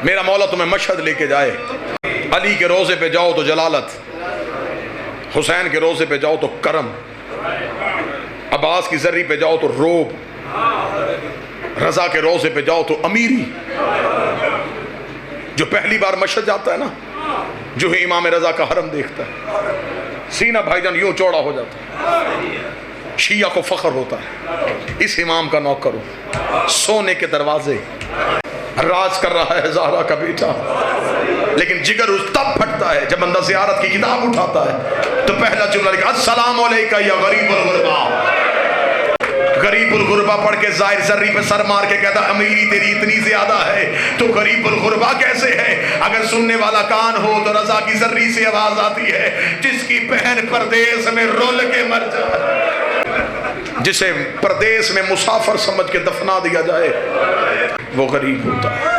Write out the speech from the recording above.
मेरा मौला तुम्हें मशहद लेके जाए, अली के रोज़े पे जाओ तो जलालत, हुसैन के रोज़े पे जाओ तो करम, अब्बास की जर्री पे जाओ तो रोब, रजा के रोज़े पे जाओ तो अमीरी। जो पहली बार मशहद जाता है ना, जो है इमाम रजा का हरम देखता है, सीना भाईजान यूं चौड़ा हो जाता है, शिया को फख्र होता है इस इमाम का नौकर हूं। सोने के दरवाजे राज कर रहा है ज़हरा का बेटा, लेकिन जिगर उस तब फटता है जब बंदा ज़ियारत की किताब उठाता है तो पहला जुमला लिखा अस्सलाम अलैका या गरीबुल गुरबा। गरीबुल गुरबा पढ़ के जाहिर जर्री पे सर मार के कहता अमीरी तेरी इतनी ज्यादा है तो गरीबुल गुरबा कैसे है। अगर सुनने वाला कान हो तो रजा की जर्री से आवाज आती है, जिसकी बहन परदेश में रोल के मर जाए, जिसे परदेश में मुसाफिर समझ के दफना दिया जाए, वो गरीब होता है।